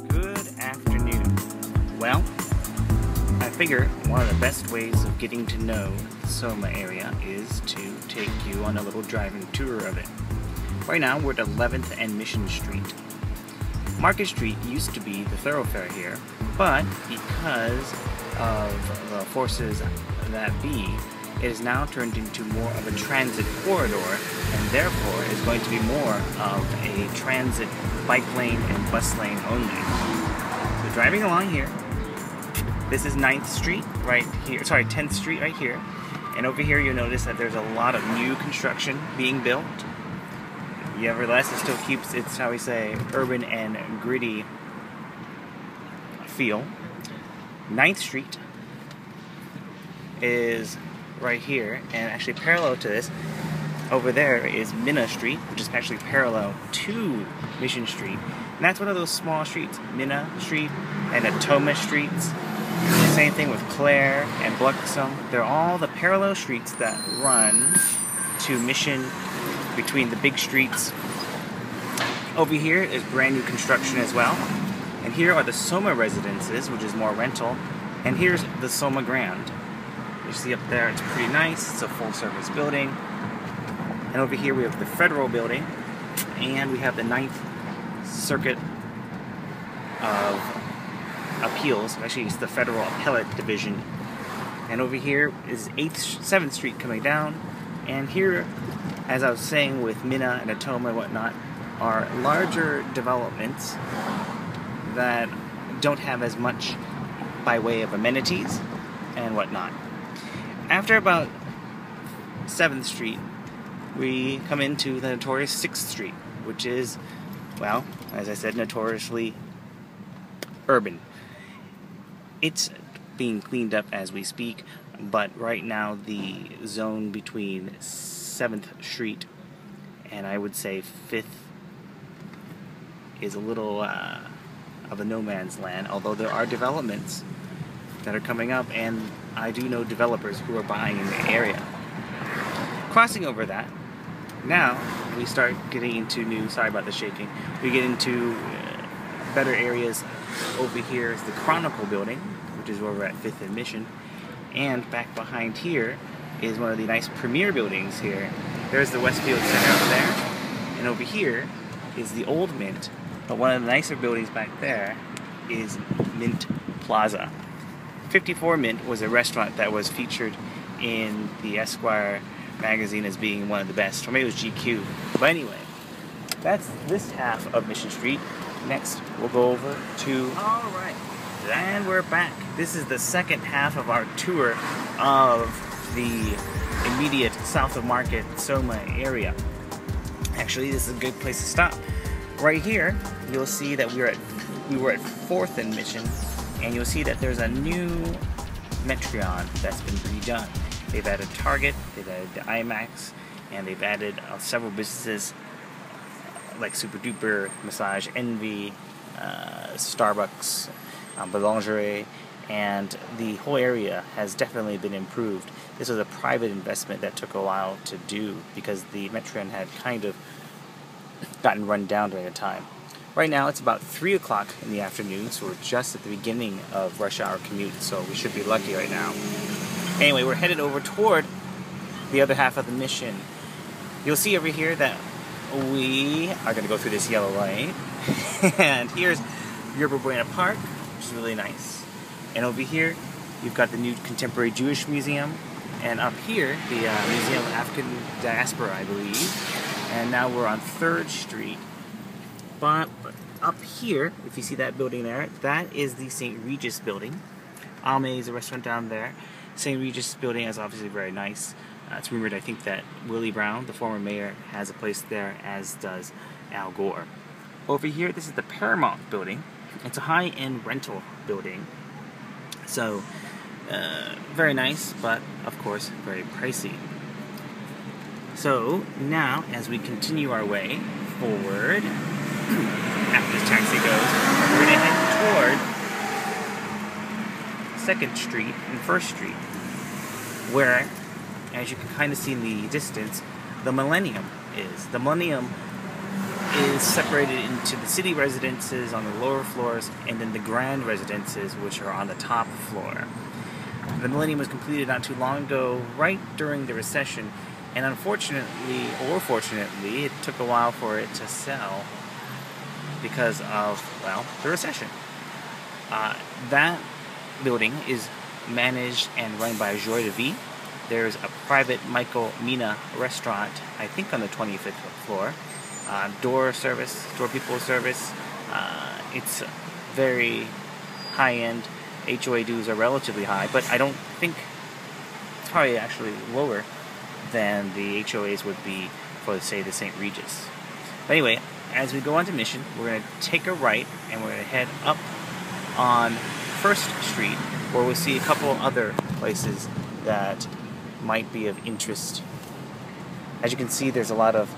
Good afternoon. Well, I figure one of the best ways of getting to know the SoMa area is to take you on a little driving tour of it. Right now we're at 11th and Mission Street. Market Street used to be the thoroughfare here, but because of the forces that be, it is now turned into more of a transit corridor, and therefore is going to be more of a transit bike lane and bus lane only. So driving along here, this is 9th Street right here, sorry, 10th Street right here, and over here you'll notice that there's a lot of new construction being built. Nevertheless, it still keeps its, how we say, urban and gritty feel. 9th Street is right here, and actually parallel to this, over there is Minna Street, which is actually parallel to Mission Street. And that's one of those small streets, Minna Street and Natoma streets. Same thing with Clara and Bluxome. They're all the parallel streets that run to Mission between the big streets. Over here is brand new construction as well. And here are the SoMa residences, which is more rental. And here's the SoMa Grand. You see up there, it's pretty nice. It's a full service building. And over here we have the Federal Building. And we have the 9th Circuit of Appeals. Actually, it's the Federal Appellate Division. And over here is 7th Street coming down. And here, as I was saying with Minna and Natoma and whatnot, are larger developments that don't have as much by way of amenities and whatnot. After about 7th Street, we come into the notorious 6th Street, which is, well, as I said, notoriously urban. It's being cleaned up as we speak, but right now the zone between 7th Street and I would say 5th is a little of a no man's land, although there are developments that are coming up, and I do know developers who are buying in the area. Crossing over that, now we start getting into new, sorry about the shaking, we get into better areas. Over here is the Chronicle Building, which is where we're at 5th and Mission, and back behind here is one of the nice premier buildings here. There's the Westfield Center up there, and over here is the Old Mint, but one of the nicer buildings back there is Mint Plaza. 54 Mint was a restaurant that was featured in the Esquire magazine as being one of the best, or maybe it was GQ. But anyway, that's this half of Mission Street. Next, we'll go over to... Alright, and we're back. This is the second half of our tour of the immediate south of Market, SoMa area. Actually, this is a good place to stop. Right here, you'll see that we were at 4th and Mission, and you'll see that there's a new Metreon that's been redone. They've added Target, they've added the IMAX, and they've added several businesses like Super Duper, Massage Envy, Starbucks, Boulangerie, and the whole area has definitely been improved. This was a private investment that took a while to do because the Metreon had kind of gotten run down during the time. Right now it's about 3 o'clock in the afternoon, so we're just at the beginning of rush hour commute, so we should be lucky right now. Anyway, we're headed over toward the other half of the Mission. You'll see over here that we are going to go through this yellow light, and here's Yerba Buena Park, which is really nice. And over here, you've got the new Contemporary Jewish Museum, and up here, the Museum of African Diaspora, I believe. And now we're on 3rd Street. But up here, if you see that building there, that is the St. Regis building. Ame is a restaurant down there. St. Regis building is obviously very nice. It's rumored, I think, that Willie Brown, the former mayor, has a place there, as does Al Gore. Over here, this is the Paramount building. It's a high-end rental building. So, very nice, but, of course, very pricey. So, now, as we continue our way forward, after this taxi goes, we're going to head toward 2nd Street and 1st Street, where, as you can kind of see in the distance, the Millennium is. The Millennium is separated into the city residences on the lower floors and then the grand residences, which are on the top floor. The Millennium was completed not too long ago, right during the recession, and unfortunately, or fortunately, it took a while for it to sell because of, well, the recession. That building is managed and run by Joy de Vie. There's a private Minna restaurant, I think on the 25th floor. Door people service. It's very high-end. HOA dues are relatively high, but I don't think it's probably actually lower than the HOAs would be for, say, the St. Regis. But anyway, as we go on to Mission, we're going to take a right and we're going to head up on 1st Street, where we'll see a couple other places that might be of interest. As you can see, there's a lot of,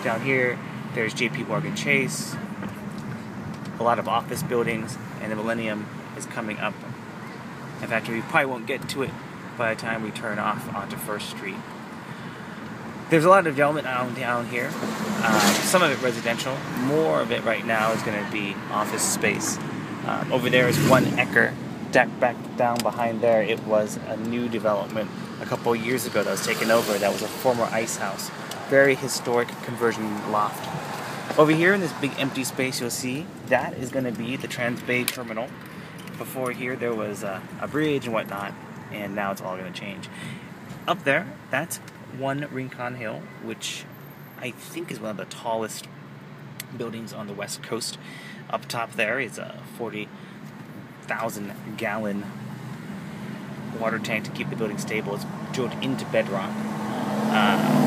down here, there's JP Morgan Chase, a lot of office buildings, and the Millennium is coming up. In fact, we probably won't get to it by the time we turn off onto 1st Street. There's a lot of development down here. Some of it residential. More of it right now is going to be office space. Over there is 1 acre. Back down behind there, it was a new development a couple of years ago that was taken over. That was a former ice house. Very historic conversion loft. Over here in this big empty space, you'll see that is going to be the Transbay terminal. Before here there was a bridge and whatnot, and now it's all going to change. Up there, that's 1 Rincon Hill, which I think is one of the tallest buildings on the west coast. Up top there is a 40,000-gallon water tank to keep the building stable. It's drilled into bedrock.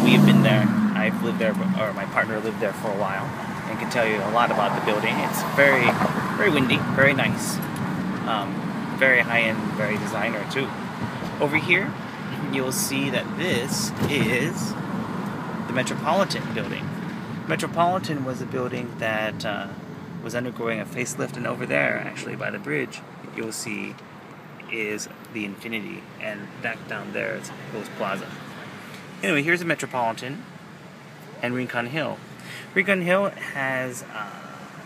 We have been there. I've lived there, or my partner lived there for a while, and can tell you a lot about the building. It's very, very windy, very nice, very high-end, very designer too. Over here, you'll see that this is the Metropolitan building. Metropolitan was a building that was undergoing a facelift, and over there, actually by the bridge, you'll see is the Infinity, and back down there is Plaza. Anyway, here's the Metropolitan and Rincon Hill. Rincon Hill has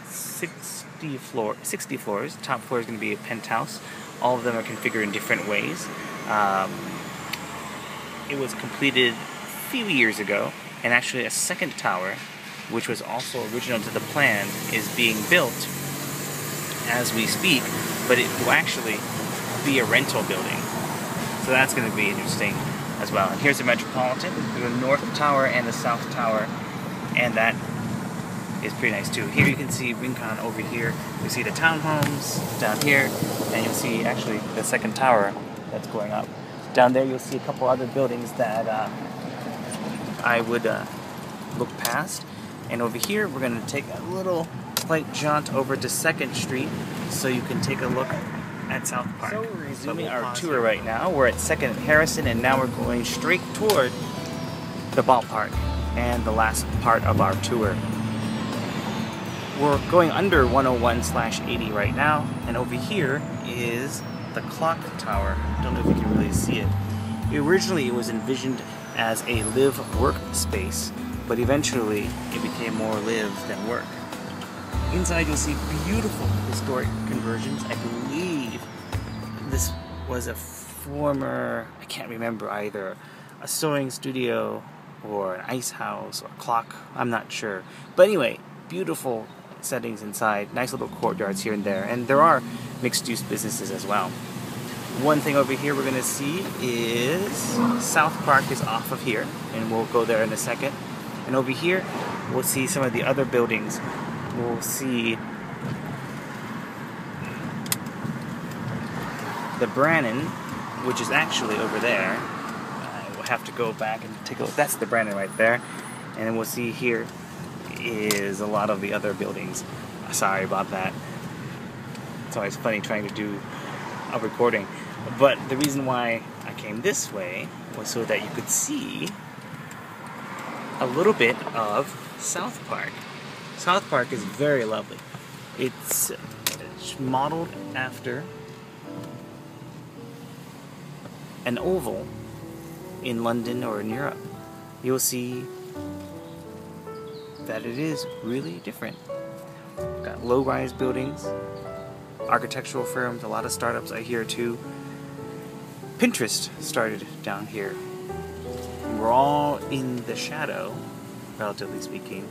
60 floors. Top floor is going to be a penthouse. All of them are configured in different ways. It was completed a few years ago, and actually a second tower, which was also original to the plan, is being built as we speak, but it will actually be a rental building. So that's going to be interesting as well. And here's the Metropolitan, the North Tower and the South Tower, and that is pretty nice too. Here you can see Rincon over here. You see the townhomes down here, and you'll see actually the second tower that's going up. Down there you'll see a couple other buildings that I would look past. And over here we're going to take a little slight jaunt over to 2nd Street so you can take a look at South Park. So we're resuming our tour right now. We're at 2nd and Harrison, and now we're going straight toward the ballpark and the last part of our tour. We're going under 101/80 right now, and over here is the clock tower. I don't know if you can really see it. Originally it was envisioned as a live-work space, but eventually it became more live than work. Inside you'll see beautiful historic conversions. I believe this was a former, I can't remember either, a sewing studio or an ice house or a clock, I'm not sure. But anyway, beautiful settings inside, nice little courtyards here and there, and there are mixed-use businesses as well. One thing over here we're going to see is South Park is off of here, and we'll go there in a second. And over here, we'll see some of the other buildings. We'll see the Brannan, which is actually over there. We'll have to go back and take a look. That's the Brannan right there. And then we'll see here is a lot of the other buildings. Sorry about that. It's always funny trying to do a recording. But the reason why I came this way was so that you could see a little bit of South Park. South Park is very lovely. It's modeled after an oval in London or in Europe. You'll see that it is really different. We've got low-rise buildings, architectural firms, a lot of startups I hear too. Pinterest started down here. We're all in the shadow, relatively speaking,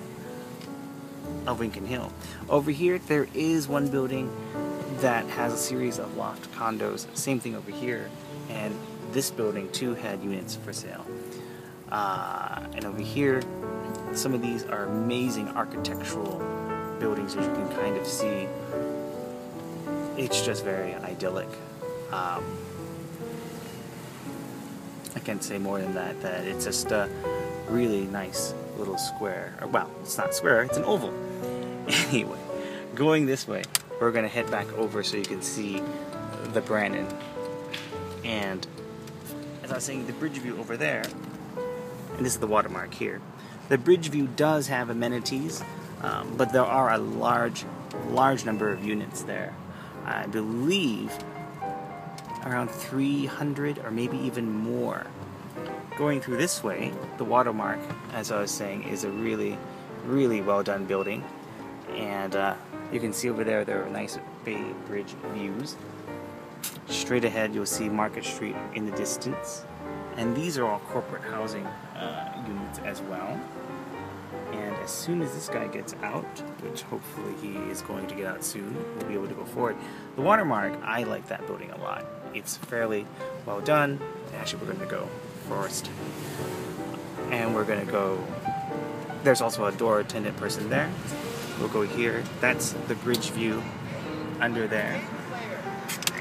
of Lincoln Hill. Over here, there is one building that has a series of loft condos. Same thing over here. And this building, too, had units for sale. And over here, some of these are amazing architectural buildings, as you can kind of see. It's just very idyllic. I can't say more than that, that it's just a really nice little square. Or, well, it's not square, it's an oval. Anyway, going this way, we're going to head back over so you can see the Brannan. And as I was saying, the Bridgeview over there, and this is the Watermark here. The Bridgeview does have amenities, but there are a large number of units there. I believe around 300 or maybe even more. Going through this way, the Watermark, as I was saying, is a really well done building. And you can see over there are nice Bay Bridge views. Straight ahead you'll see Market Street in the distance. And these are all corporate housing units as well. And as soon as this guy gets out, which hopefully he is going to get out soon, we'll be able to go forward. The Watermark, I like that building a lot. It's fairly well done. Actually, we're going to go first. And we're going to go... There's also a door attendant person there. We'll go here. That's the Bridgeview under there.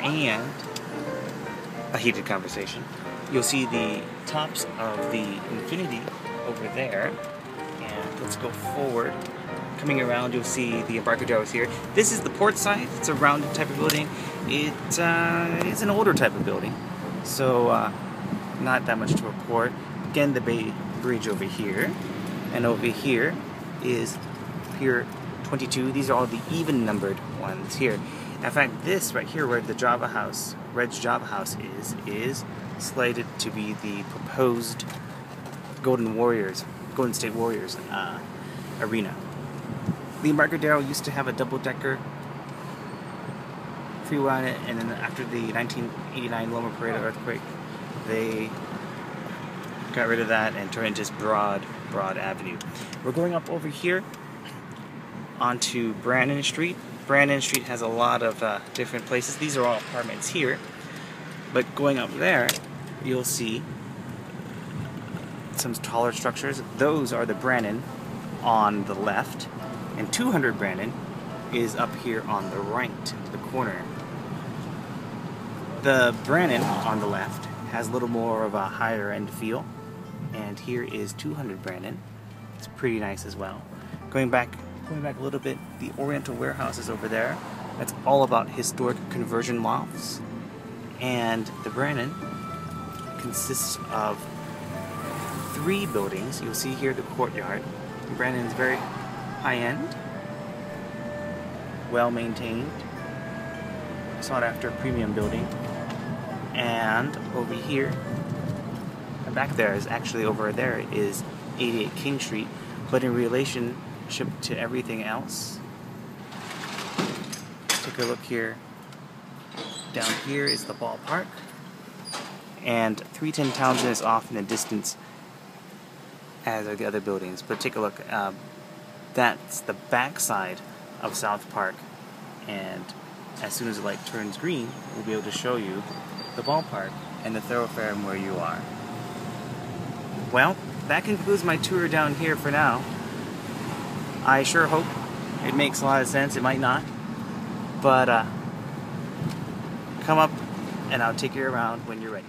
And a heated conversation. You'll see the tops of the Infinity over there. And let's go forward. Coming around, you'll see the Embarcadero here. This is the port side. It's a rounded type of building. It's an older type of building, so not that much to report. Again, the Bay Bridge over here, and over here is Pier 22. These are all the even-numbered ones here. In fact, this right here, where the Java House, Red's Java House is slated to be the proposed Golden State Warriors arena. The Embarcadero used to have a double-decker freeway on it, and then after the 1989 Loma Prieta earthquake, they got rid of that and turned into just Broad Avenue. We're going up over here onto Brannan Street. Brannan Street has a lot of different places. These are all apartments here, but going up there, you'll see some taller structures. Those are the Brannan on the left, and 200 Brannan is up here on the right, the corner. The Brannan on the left has a little more of a higher end feel, and here is 200 Brannan. It's pretty nice as well. Going back a little bit, the Oriental warehouse is over there. That's all about historic conversion lofts. And the Brannan consists of 3 buildings. You'll see here the courtyard. Brannan's very high-end, well-maintained, sought-after premium building. And over here, and back there is actually over there is 88 King Street, but in relationship to everything else, take a look here. Down here is the ballpark, and 310 Townsend is off in the distance, as are the other buildings. But take a look. That's the backside of South Park, and as soon as the light turns green, we'll be able to show you the ballpark and the thoroughfare and where you are. Well, that concludes my tour down here for now. I sure hope it makes a lot of sense. It might not, but come up and I'll take you around when you're ready.